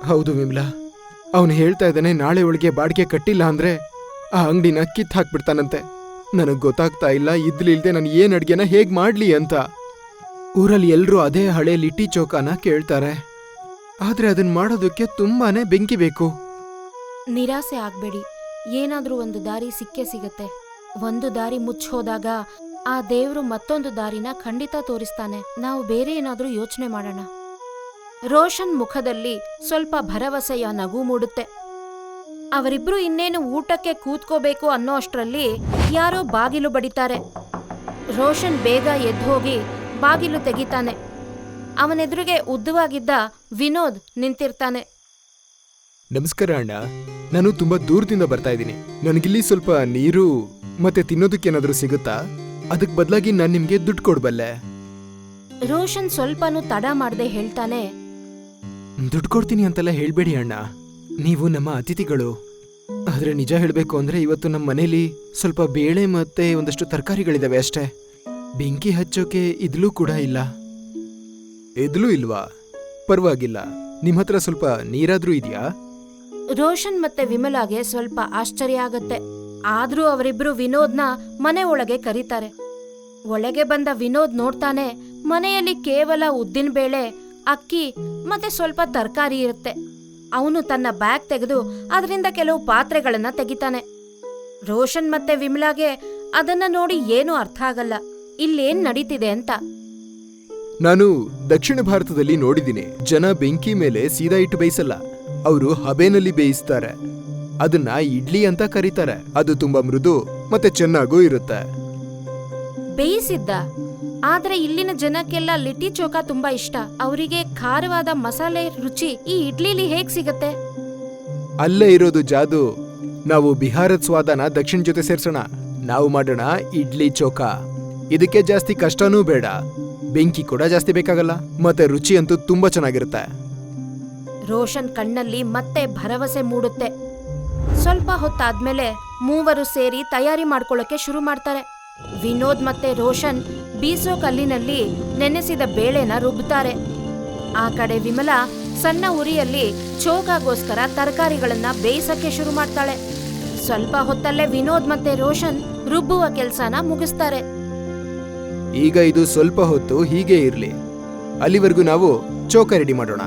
ಹೌದು ವಿಮಲಾ, ಅವನು ಹೇಳ್ತಾ ಇದ್ದಾನೆ ನಾಳೆ ಒಳಗೆ ಬಾಡಿಗೆ ಕಟ್ಟಿಲ್ಲ ಅಂದ್ರೆ ಆ ಅಂಗಡಿನ ಕಿತ್ತು ಹಾಕ್ಬಿಡ್ತಾನಂತೆ. ನನಗ್ ಗೊತ್ತಾಗ್ತಾ ಇಲ್ಲ ಇದ್ಲಿಲ್ದೆ ನಾನು ಏನ್ ಅಡ್ಗೆನ ಹೇಗ್ ಮಾಡ್ಲಿ ಅಂತ. ಊರಲ್ಲಿ ಎಲ್ರೂ ಅದೇ ಹಳೆ ಲಿಟ್ಟಿ ಚೌಕಾನ ಕೇಳ್ತಾರೆ, ಆದ್ರೆ ಅದನ್ನ ಮಾಡೋದಕ್ಕೆ ತುಂಬಾನೇ ಬೆಂಕಿ ಬೇಕು. ನಿರಾಸೆ ಆಗ್ಬೇಡಿ, ಏನಾದ್ರೂ ಒಂದು ದಾರಿ ಸಿಕ್ಕೇ ಸಿಗತ್ತೆ. ಒಂದು ದಾರಿ ಮುಚ್ಚಿ ಹೋದಾಗ ಆ ದೇವ್ರು ಮತ್ತೊಂದು ದಾರಿನ ಖಂಡಿತ ತೋರಿಸ್ತಾನೆ. ನಾವು ಬೇರೆ ಏನಾದ್ರೂ ಯೋಚನೆ ಮಾಡೋಣ. ರೋಷನ್ ಮುಖದಲ್ಲಿ ಸ್ವಲ್ಪ ಭರವಸೆಯ ನಗು ಮೂಡುತ್ತೆ. ಅವರಿಬ್ರು ಇನ್ನೇನು ಊಟಕ್ಕೆ ಕೂತ್ಕೋಬೇಕು ಅನ್ನೋ ಅಷ್ಟರಲ್ಲಿ ಯಾರೋ ಬಾಗಿಲು ಬಡಿತಾರೆ. ರೋಷನ್ ಬೇಗ ಎದ್ದು ಹೋಗಿ ಬಾಗಿಲು ತೆಗಿತಾನೆ. ಅವನೆದುರಿಗೆ ಉದ್ದವಾಗಿದ್ದ ವಿನೋದ್ ನಿಂತಿರ್ತಾನೆ. ನಮಸ್ಕಾರ ಅಣ್ಣ, ನಾನು ತುಂಬಾ ದೂರದಿಂದ ಬರ್ತಾ ಇದ್ದೀನಿ. ನನಗಿಲ್ಲಿ ಸ್ವಲ್ಪ ನೀರು ಮತ್ತೆ ತಿನ್ನೋದಕ್ಕೇನಾದ್ರೂ ಸಿಗುತ್ತಾ? ಅದಕ್ ಬದಲಾಗಿ ನಾನು ನಿಮ್ಗೆ ದುಡ್ಡು ಕೊಡ್ಬಲ್ಲೆ. ರೋಷನ್ ಸ್ವಲ್ಪನೂ ತಡ ಮಾಡದೆ ಹೇಳ್ತಾನೆ, ದುಡ್ಡು ಕೊಡ್ತೀನಿ ಅಂತೆಲ್ಲ ಹೇಳ್ಬೇಡಿ ಅಣ್ಣ, ನೀವು ನಮ್ಮ ಅತಿಥಿಗಳು. ಆದ್ರೆ ನಿಜ ಹೇಳ್ಬೇಕು ಅಂದ್ರೆ ಇವತ್ತು ನಮ್ಮ ಮನೇಲಿ ಸ್ವಲ್ಪ ಬೇಳೆ ಮತ್ತೆ ಒಂದಷ್ಟು ತರಕಾರಿಗಳಿದಾವೆ ಅಷ್ಟೇ. ಬೆಂಕಿ ಹಚ್ಚೋಕೆ ಇದ್ಲೂ ಕೂಡ ಇಲ್ಲ. ಇದ್ಲೂ ಇಲ್ವಾ? ಪರವಾಗಿಲ್ಲ, ನಿಮ್ ಹತ್ರ ಸ್ವಲ್ಪ ನೀರಾದ್ರೂ ಇದೆಯಾ? ರೋಷನ್ ಮತ್ತೆ ವಿಮಲಾಗೆ ಸ್ವಲ್ಪ ಆಶ್ಚರ್ಯ ಆಗತ್ತೆ. ಆದ್ರೂ ಅವರಿಬ್ರು ವಿನೋದ್ನ ಮನೆ ಒಳಗೆ ಕರೀತಾರೆ. ಒಳಗೆ ಬಂದ ವಿನೋದ್ ನೋಡ್ತಾನೆ, ಮನೆಯಲ್ಲಿ ಕೇವಲ ಉದ್ದಿನ ಬೇಳೆ, ಅಕ್ಕಿ ಮತ್ತೆ ಸ್ವಲ್ಪ ತರಕಾರಿ ಇರುತ್ತೆ. ಅವನು ತನ್ನ ಬ್ಯಾಗ್ ತೆಗೆದು ಅದರಿಂದ ಕೆಲವು ಪಾತ್ರೆಗಳನ್ನ ತೆಗಿತಾನೆ. ರೋಷನ್ ಮತ್ತೆ ವಿಮಲಾಗೆ ಅದನ್ನ ನೋಡಿ ಏನೂ ಅರ್ಥ ಆಗಲ್ಲ, ಇಲ್ಲೇನ್ ನಡೀತಿದೆ ಅಂತ. ನಾನು ದಕ್ಷಿಣ ಭಾರತದಲ್ಲಿ ನೋಡಿದ್ದೀನಿ, ಜನ ಬೆಂಕಿ ಮೇಲೆ ಸೀದಾ ಇಟ್ಟು ಬೇಯಿಸಲ್ಲ, ಅವರು ಹಬೆನಲ್ಲಿ ಬೇಯಿಸ್ತಾರೆ. ಅದನ್ನ ಇಡ್ಲಿ ಅಂತ ಕರೀತಾರೆ. ಅದು ತುಂಬಾ ಮೃದು ಮತ್ತೆ ಚೆನ್ನಾಗೂ ಇರುತ್ತೆ. ಬೇಯಿಸಿದ್ದ? ಆದ್ರೆ ಇಲ್ಲಿನ ಜನಕ್ಕೆಲ್ಲ ಲಿಟ್ಟಿ ಚೋಕಾ ತುಂಬಾ ಇಷ್ಟ. ಅವರಿಗೆ ಖಾರವಾದ ಮಸಾಲೆ ರುಚಿ ಈ ಇಡ್ಲಿಲಿ ಹೇಗ್ ಸಿಗತ್ತೆ? ಅಲ್ಲೇ ಇರೋದು ಜಾದು. ನಾವು ಬಿಹಾರದ ಸ್ವಾದನ ದಕ್ಷಿಣ ಜೊತೆ ಸೇರ್ಸೋಣ. ನಾವು ಮಾಡೋಣ ಇಡ್ಲಿ ಚೋಕಾ. ಇದಕ್ಕೆ ಜಾಸ್ತಿ ಕಷ್ಟನೂ ಬೇಡ, ಬೆಂಕಿ ಕೂಡ ಜಾಸ್ತಿ ಬೇಕಾಗಲ್ಲ, ಮತ್ತೆ ರುಚಿ ಅಂತೂ ತುಂಬಾ ಚೆನ್ನಾಗಿರುತ್ತೆ. ರೋಷನ್ ಕಣ್ಣಲ್ಲಿ ಮತ್ತೆ ಭರವಸೆ ಮೂಡುತ್ತೆ. ಸ್ವಲ್ಪ ಹೊತ್ತಾದ್ಮೇಲೆ ಮೂವರು ಸೇರಿ ತಯಾರಿ ಮಾಡ್ಕೊಳ್ಳೋಕೆ ಶುರು ಮಾಡ್ತಾರೆ. ವಿನೋದ್ ಮತ್ತೆ ರೋಷನ್ ಬೀಸೋ ಕಲ್ಲಿನಲ್ಲಿ ನೆನೆಸಿದ ಬೇಳೆನ ರುಬ್ಬುತ್ತಾರೆ. ಆ ಕಡೆ ವಿಮಲಾ ಸಣ್ಣ ಉರಿಯಲ್ಲಿ ಚೋಕಾಗೋಸ್ಕರ ತರಕಾರಿಗಳನ್ನ ಬೇಯಿಸಕ್ಕೆ ಶುರು ಮಾಡ್ತಾಳೆ. ಸ್ವಲ್ಪ ಹೊತ್ತಲ್ಲೇ ವಿನೋದ್ ಮತ್ತೆ ರೋಷನ್ ರುಬ್ಬುವ ಕೆಲ್ಸನ ಮುಗಿಸ್ತಾರೆ. ಈಗ ಇದು ಸ್ವಲ್ಪ ಹೊತ್ತು ಹೀಗೆ ಇರ್ಲಿ, ಅಲ್ಲಿವರೆಗೂ ನಾವು ಚೋಕಾ ರೆಡಿ ಮಾಡೋಣ.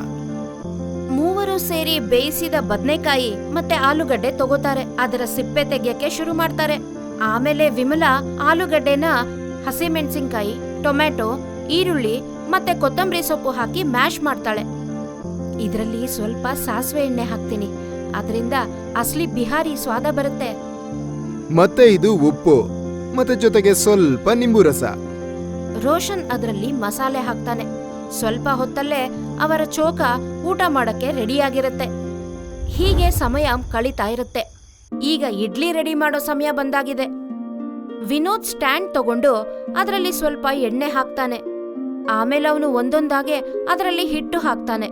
ಮೂವರು ಸೇರಿ ಬೇಯಿಸಿದ ಬದನೆಕಾಯಿ ಮತ್ತೆ ಆಲೂಗಡ್ಡೆ ತಗೋತಾರೆ. ಅದರ ಸಿಪ್ಪೆ ತೆಗೆಯಕ್ಕೆ ಶುರು ಮಾಡ್ತಾರೆ. ಆಮೇಲೆ ವಿಮಲಾ ಆಲೂಗಡ್ಡೆನ ಹಸಿಮೆಣಸಿನ್ಕಾಯಿ, ಟೊಮೆಟೊ, ಈರುಳ್ಳಿ ಮತ್ತೆ ಕೊತ್ತಂಬರಿ ಸೊಪ್ಪು ಹಾಕಿ ಮ್ಯಾಶ್ ಮಾಡ್ತಾಳೆ. ಇದರಲ್ಲಿ ಸ್ವಲ್ಪ ಸಾಸಿವೆ ಎಣ್ಣೆ ಹಾಕ್ತೀನಿ, ಅದರಿಂದ ಅಸಲಿ ಬಿಹಾರಿ ಸ್ವಾದ ಬರುತ್ತೆ. ಮತ್ತೆ ಇದು ಉಪ್ಪು ಮತ್ತೆ ಜೊತೆಗೆ ಸ್ವಲ್ಪ ನಿಂಬು ರಸ. ರೋಷನ್ ಅದರಲ್ಲಿ ಮಸಾಲೆ ಹಾಕ್ತಾನೆ. ಸ್ವಲ್ಪ ಹೊತ್ತಲ್ಲೇ ಅವರ ಚೋಕಾ ಊಟ ಮಾಡಕ್ಕೆ ರೆಡಿಯಾಗಿರುತ್ತೆ. ಹೀಗೆ ಸಮಯ ಕಳೀತಾ ಇರುತ್ತೆ. ಈಗ ಇಡ್ಲಿ ರೆಡಿ ಮಾಡೋ ಸಮಯ ಬಂದಾಗಿದೆ. ವಿನೋದ್ ಸ್ಟ್ಯಾಂಡ್ ತಗೊಂಡು ಅದರಲ್ಲಿ ಸ್ವಲ್ಪ ಎಣ್ಣೆ ಹಾಕ್ತಾನೆ. ಆಮೇಲೆ ಅವನು ಒಂದೊಂದಾಗೆ ಅದರಲ್ಲಿ ಹಿಟ್ಟು ಹಾಕ್ತಾನೆ.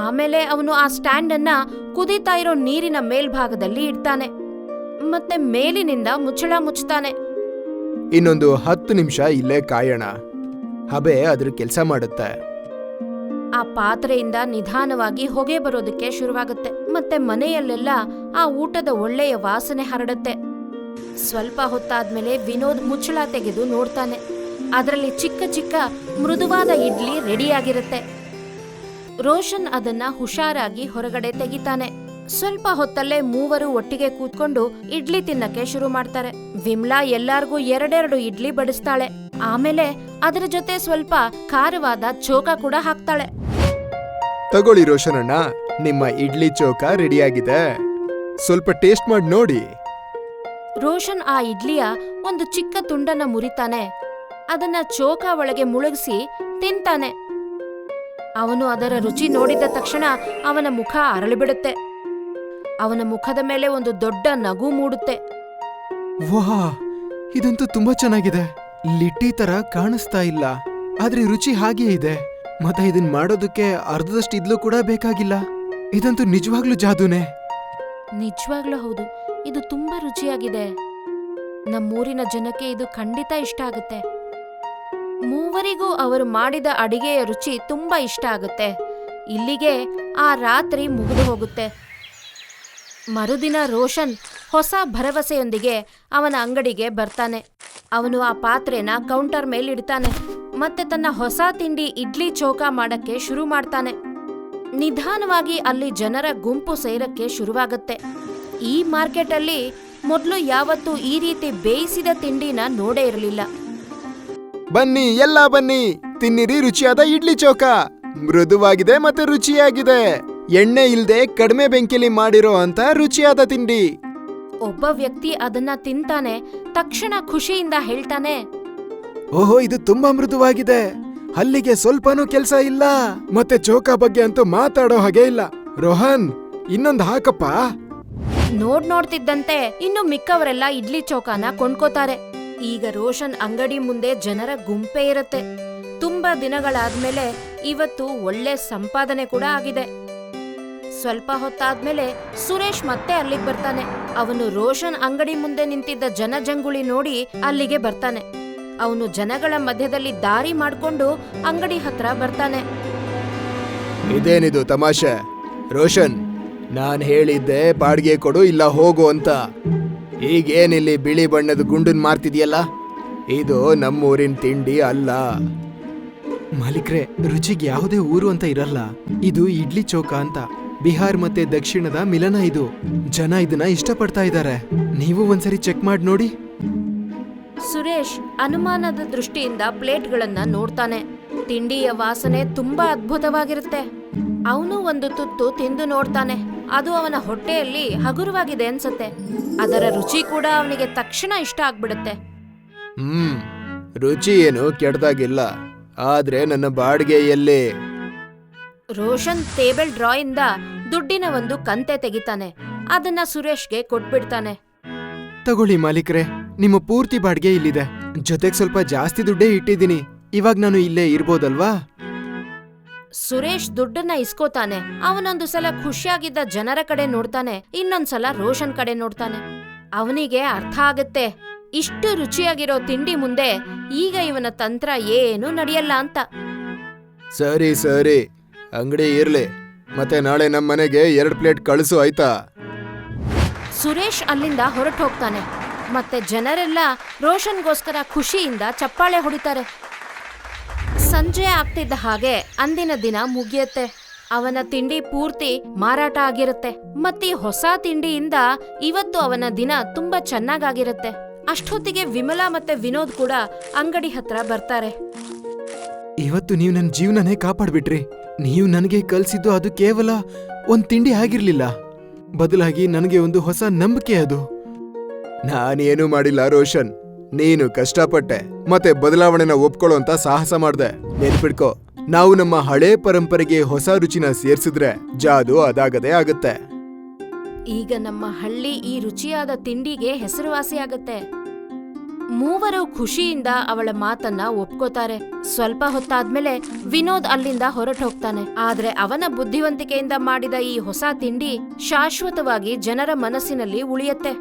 ಆಮೇಲೆ ಅವನು ಆ ಸ್ಟ್ಯಾಂಡ್ ಅನ್ನ ಕುದೀತಾ ಇರೋ ನೀರಿನ ಮೇಲ್ಭಾಗದಲ್ಲಿ ಇಡ್ತಾನೆ. ಮತ್ತೆ ಮೇಲಿನಿಂದ ಮುಚ್ಚಳ ಮುಚ್ತಾನೆ. ಇನ್ನೊಂದು 10 ನಿಮಿಷ ಇಲ್ಲೇ ಕಾಯೋಣ, ಹಬೆ ಅದ್ರ ಕೆಲಸ ಮಾಡುತ್ತೆ. ಆ ಪಾತ್ರೆಯಿಂದ ನಿಧಾನವಾಗಿ ಹೊಗೆ ಬರೋದಕ್ಕೆ ಶುರುವಾಗುತ್ತೆ. ಮತ್ತೆ ಮನೆಯಲ್ಲೆಲ್ಲ ಆ ಊಟದ ಒಳ್ಳೆಯ ವಾಸನೆ ಹರಡುತ್ತೆ. ಸ್ವಲ್ಪ ಹೊತ್ತಾದ್ಮೇಲೆ ವಿನೋದ್ ಮುಚ್ಚಳ ತೆಗೆದು ನೋಡ್ತಾನೆ. ಅದರಲ್ಲಿ ಚಿಕ್ಕ ಚಿಕ್ಕ ಮೃದುವಾದ ಇಡ್ಲಿ ರೆಡಿಯಾಗಿರುತ್ತೆ. ರೋಷನ್ ಅದನ್ನ ಹುಷಾರಾಗಿ ಹೊರಗಡೆ ತೆಗಿತಾನೆ. ಸ್ವಲ್ಪ ಹೊತ್ತಲ್ಲೇ ಮೂವರು ಒಟ್ಟಿಗೆ ಕೂತ್ಕೊಂಡು ಇಡ್ಲಿ ತಿನ್ನಕ್ಕೆ ಶುರು ಮಾಡ್ತಾರೆ. ವಿಮ್ಲಾ ಎಲ್ಲಾರ್ಗೂ 2 ಇಡ್ಲಿ ಬಡಿಸ್ತಾಳೆ. ಆಮೇಲೆ ಅದರ ಜೊತೆ ಸ್ವಲ್ಪ ಖಾರವಾದ ಚೋಕಾ ಕೂಡ ಹಾಕ್ತಾಳೆ. ತಗೊಳ್ಳಿ ರೋಷನ್ ಅಣ್ಣ, ನಿಮ್ಮ ಇಡ್ಲಿ ಚೋಕ ರೆಡಿಯಾಗಿದೆ. ಸ್ವಲ್ಪ ಟೇಸ್ಟ್ ಮಾಡಿ ನೋಡಿ. ರೋಷನ್ ಆ ಇಡ್ಲಿಯ ಒಂದು ಚಿಕ್ಕ ತುಂಡನ್ನ ಮುರಿತಾನೆ. ಅದನ್ನ ಚೋಕ ಒಳಗೆ ಮುಳುಗಿಸಿ ತಿಂತಾನೆ. ಅವನು ಅದರ ರುಚಿ ನೋಡಿದ ತಕ್ಷಣ ಅವನ ಮುಖ ಅರಳಿಬಿಡುತ್ತೆ. ಅವನ ಮುಖದ ಮೇಲೆ ಒಂದು ದೊಡ್ಡ ನಗು ಮೂಡುತ್ತೆ. ವಾಹ್, ಇದಂತೂ ತುಂಬಾ ಚೆನ್ನಾಗಿದೆ. ಲಿಟ್ಟಿ ತರ ಕಾಣಿಸ್ತಾ ಇಲ್ಲ, ಆದ್ರೆ ರುಚಿ ಹಾಗೇ ಇದೆ. ಮತ್ತೆ ಇದನ್ ಮಾಡೋದಕ್ಕೆ ಅರ್ಧದಷ್ಟು ಇದ್ಲು ಕೂಡ ಬೇಕಾಗಿಲ್ಲ. ಇದಂತೂ ನಿಜವಾಗ್ಲೂ ಜಾದೂನೇ. ನಿಜವಾಗ್ಲೂ ಹೌದು, ಇದು ತುಂಬಾ ರುಚಿಯಾಗಿದೆ. ನಮ್ಮೂರಿನ ಜನಕ್ಕೆ ಇದು ಖಂಡಿತ ಇಷ್ಟ ಆಗುತ್ತೆ. ಮೂವರಿಗೂ ಅವರು ಮಾಡಿದ ಅಡಿಗೆಯ ರುಚಿ ತುಂಬಾ ಇಷ್ಟ ಆಗುತ್ತೆ. ಇಲ್ಲಿಗೆ ಆ ರಾತ್ರಿ ಮುಗಿದು ಹೋಗುತ್ತೆ. ಮರುದಿನ ರೋಷನ್ ಹೊಸ ಭರವಸೆಯೊಂದಿಗೆ ಅವನ ಅಂಗಡಿಗೆ ಬರ್ತಾನೆ. ಅವನು ಆ ಪಾತ್ರೆನ ಕೌಂಟರ್ ಮೇಲಿಡ್ತಾನೆ ಮತ್ತೆ ತನ್ನ ಹೊಸ ತಿಂಡಿ ಇಡ್ಲಿ ಚೋಕ ಮಾಡಕ್ಕೆ ಶುರು ಮಾಡ್ತಾನೆ. ನಿಧಾನವಾಗಿ ಅಲ್ಲಿ ಜನರ ಗುಂಪು ಸೇರಕ್ಕೆ ಶುರುವಾಗತ್ತೆ. ಈ ಮಾರ್ಕೆಟಲ್ಲಿ ಮೊದಲು ಯಾವತ್ತೂ ಈ ರೀತಿ ಬೇಯಿಸಿದ ತಿಂಡಿನ ನೋಡೇ ಇರಲಿಲ್ಲ. ಬನ್ನಿ, ಎಲ್ಲ ಬನ್ನಿ, ತಿನ್ನಿರಿ ರುಚಿಯಾದ ಇಡ್ಲಿ ಚೋಕ. ಮೃದುವಾಗಿದೆ ಮತ್ತೆ ರುಚಿಯಾಗಿದೆ. ಎಣ್ಣೆ ಇಲ್ದೆ ಕಡಿಮೆ ಬೆಂಕಿಲಿ ಮಾಡಿರೋ ಅಂತ ರುಚಿಯಾದ ತಿಂಡಿ. ಒಬ್ಬ ವ್ಯಕ್ತಿ ಅದನ್ನ ತಿಂತಾನೆ. ತಕ್ಷಣ ಖುಷಿಯಿಂದ ಹೇಳ್ತಾನೆ, ಓಹೋ, ಇದು ತುಂಬಾ ಮೃದುವಾಗಿದೆ. ಹಲ್ಲಿಗೆ ಸ್ವಲ್ಪನೂ ಕೆಲ್ಸ ಇಲ್ಲ. ಮತ್ತೆ ಚೋಕ ಬಗ್ಗೆ ಅಂತೂ ಮಾತಾಡೋ ಹಾಗೆ ಇಲ್ಲ. ರೋಹನ್, ಇನ್ನೊಂದು ಹಾಕಪ್ಪ. ನೋಡ್ತಿದ್ದಂತೆ ಇನ್ನು ಮಿಕ್ಕವರೆಲ್ಲ ಇಡ್ಲಿ ಚೌಕಾನ ಕೊಂಡ್ಕೋತಾರೆ. ಈಗ ರೋಷನ್ ಅಂಗಡಿ ಮುಂದೆ ಜನರ ಗುಂಪೇ ಇರುತ್ತೆ. ತುಂಬಾ ದಿನಗಳಾದ್ಮೇಲೆ ಇವತ್ತು ಒಳ್ಳೆ ಸಂಪಾದನೆ ಕೂಡ ಆಗಿದೆ. ಸ್ವಲ್ಪ ಹೊತ್ತಾದ್ಮೇಲೆ ಸುರೇಶ್ ಮತ್ತೆ ಅಲ್ಲಿಗೆ ಬರ್ತಾನೆ. ಅವನು ರೋಷನ್ ಅಂಗಡಿ ಮುಂದೆ ನಿಂತಿದ್ದ ಜನಜಂಗುಳಿ ನೋಡಿ ಅಲ್ಲಿಗೆ ಬರ್ತಾನೆ. ಅವನು ಜನಗಳ ಮಧ್ಯದಲ್ಲಿ ದಾರಿ ಮಾಡ್ಕೊಂಡು ಅಂಗಡಿ ಹತ್ರ ಬರ್ತಾನೆ. ಇದೇನಿದು ತಮಾಷೆ? ರೋಷನ್, ನಾನ್ ಹೇಳಿದ್ದೆ ಬಾಡಿಗೆ ಕೊಡು ಇಲ್ಲ ಹೋಗು ಅಂತ. ಈಗೇನಿಲ್ಲಿ ಬಿಳಿ ಬಣ್ಣದ ಗುಂಡನ್ ಮಾರ್ತಿದ್ಯಲ್ಲ? ಇದು ನಮ್ಮೂರಿನ ತಿಂಡಿ ಅಲ್ಲ. ಮಾಲೀಕ್ರೆ, ರುಚಿಗೆ ಯಾವುದೇ ಊರು ಅಂತ ಇರಲ್ಲ. ಇದು ಇಡ್ಲಿ ಚೌಕ ಅಂತ, ಬಿಹಾರ್ ಮತ್ತೆ ದಕ್ಷಿಣದ ಮಿಲನ. ಇದು ಜನ ಇದನ್ನ ಇಷ್ಟಪಡ್ತಾ ಇದ್ದಾರೆ. ನೀವು ಒಂದ್ಸರಿ ಚೆಕ್ ಮಾಡಿ ನೋಡಿ. ಸುರೇಶ್ ಅನುಮಾನದ ದೃಷ್ಟಿಯಿಂದ ಪ್ಲೇಟ್ಗಳನ್ನ ನೋಡ್ತಾನೆ. ತಿಂಡಿಯ ವಾಸನೆ ತುಂಬಾ ಅದ್ಭುತವಾಗಿರುತ್ತೆ. ಅವನು ಒಂದು ತುತ್ತು ತಿಂದು ನೋಡ್ತಾನೆ. ಅದು ಅವನ ಹೊಟ್ಟೆಯಲ್ಲಿ ಹಗುರವಾಗಿದೆ ಅನ್ಸತ್ತೆ. ಅದರ ರುಚಿ ಕೂಡ ಅವನಿಗೆ ತಕ್ಷಣ ಇಷ್ಟ ಆಗ್ಬಿಡುತ್ತೆ. ರುಚಿ ಏನು ಕೆಡ್ದಾಗಿಲ್ಲ, ಆದ್ರೆ ನನ್ನ ಬಾಡಿಗೆ ಎಲ್ಲಿ? ರೋಷನ್ ಟೇಬಲ್ ಡ್ರಾಯಿಂದ ದುಡ್ಡಿನ ಒಂದು ಕಂತೆ ತೆಗಿತಾನೆ. ಅದನ್ನ ಸುರೇಶ್ಗೆ ಕೊಟ್ಬಿಡ್ತಾನೆ. ತಗೊಳ್ಳಿ ಮಾಲೀಕ್ರೆ, ನಿಮ್ಮ ಪೂರ್ತಿ ಬಾಡಿಗೆ ಇಲ್ಲಿದೆ. ಜೊತೆಗೆ ಸ್ವಲ್ಪ ಜಾಸ್ತಿ ದುಡ್ಡೇ ಇಟ್ಟಿದ್ದೀನಿ. ಇವಾಗ ನಾನು ಇಲ್ಲೇ ಇರ್ಬೋದಲ್ವಾ? ಸುರೇಶ್ ದುಡ್ಡನ್ನ ಇಸ್ಕೋತಾನೆ. ಅವನೊಂದು ಸಲ ಖುಷಿಯಾಗಿದ್ದ ಜನರ ಕಡೆ ನೋಡ್ತಾನೆ, ಇನ್ನೊಂದ್ಸಲ ರೋಷನ್ ಕಡೆ ನೋಡ್ತಾನೆ. ಅವನಿಗೆ ಅರ್ಥ ಆಗತ್ತೆ, ಇಷ್ಟು ರುಚಿಯಾಗಿರೋ ತಿಂಡಿ ಮುಂದೆ ಈಗ ಇವನ ತಂತ್ರ ಏನೂ ನಡೆಯಲ್ಲ ಅಂತ. ಸರಿ ಸರಿ, ಅಂಗಡಿ ಇರ್ಲಿ. ಮತ್ತೆ ನಾಳೆ ನಮ್ಮ ಮನೆಗೆ 2 ಪ್ಲೇಟ್ ಕಳಿಸು, ಆಯ್ತಾ? ಸುರೇಶ್ ಅಲ್ಲಿಂದ ಹೊರಟು ಹೋಗ್ತಾನೆ. ಮತ್ತೆ ಜನರೆಲ್ಲ ರೋಷನ್ಗೋಸ್ಕರ ಖುಷಿಯಿಂದ ಚಪ್ಪಾಳೆ ಹೊಡಿತಾರೆ. ಸಂಜೆ ಆಗ್ತಿದ್ದ ಹಾಗೆ ಅಂದಿನ ದಿನ ಮುಗಿಯುತ್ತೆ. ಅವನ ತಿಂಡಿ ಪೂರ್ತಿ ಮಾರಾಟ ಆಗಿರುತ್ತೆ. ಮತ್ತೆ ಹೊಸ ತಿಂಡಿಯಿಂದ ಇವತ್ತು ಅವನ ದಿನ ತುಂಬಾ ಚೆನ್ನಾಗಾಗಿರುತ್ತೆ. ಅಷ್ಟೊತ್ತಿಗೆ ವಿಮಲಾ ಮತ್ತೆ ವಿನೋದ್ ಕೂಡ ಅಂಗಡಿ ಹತ್ರ ಬರ್ತಾರೆ. ಇವತ್ತು ನೀವು ನನ್ನ ಜೀವನನೇ ಕಾಪಾಡ್ಬಿಟ್ರಿ. ನೀವು ನನಗೆ ಕಲ್ಸಿದ್ದು ಅದು ಕೇವಲ ಒಂದ್ ತಿಂಡಿ ಆಗಿರ್ಲಿಲ್ಲ, ಬದಲಾಗಿ ನನಗೆ ಒಂದು ಹೊಸ ನಂಬಿಕೆ. ಅದು ನಾನೇನು ಮಾಡಿಲ್ಲ ರೋಷನ್, ನೀನು ಕಷ್ಟಪಟ್ಟೆ ಮತ್ತೆ ಬದಲಾವಣೆನ ಒಪ್ಕೊಳ್ಳೋಂತ ಸಾಹಸ ಮಾಡ್ದೆ. ನೆನ್ಪಿಡ್ಕೋ, ನಾವು ನಮ್ಮ ಹಳೇ ಪರಂಪರೆಗೆ ಹೊಸ ರುಚಿನ ಸೇರ್ಸಿದ್ರೆ ಜಾದು ಅದಾಗದೇ ಆಗತ್ತೆ. ಈಗ ನಮ್ಮ ಹಳ್ಳಿ ಈ ರುಚಿಯಾದ ತಿಂಡಿಗೆ ಹೆಸರುವಾಸಿಯಾಗತ್ತೆ. ಮೂವರು ಖುಷಿಯಿಂದ ಅವಳ ಮಾತನ್ನ ಒಪ್ಕೋತಾರೆ. ಸ್ವಲ್ಪ ಹೊತ್ತಾದ್ಮೇಲೆ ವಿನೋದ್ ಅಲ್ಲಿಂದ ಹೊರಟು ಹೋಗ್ತಾನೆ. ಆದ್ರೆ ಅವನ ಬುದ್ಧಿವಂತಿಕೆಯಿಂದ ಮಾಡಿದ ಈ ಹೊಸ ತಿಂಡಿ ಶಾಶ್ವತವಾಗಿ ಜನರ ಮನಸ್ಸಿನಲ್ಲಿ ಉಳಿಯತ್ತೆ.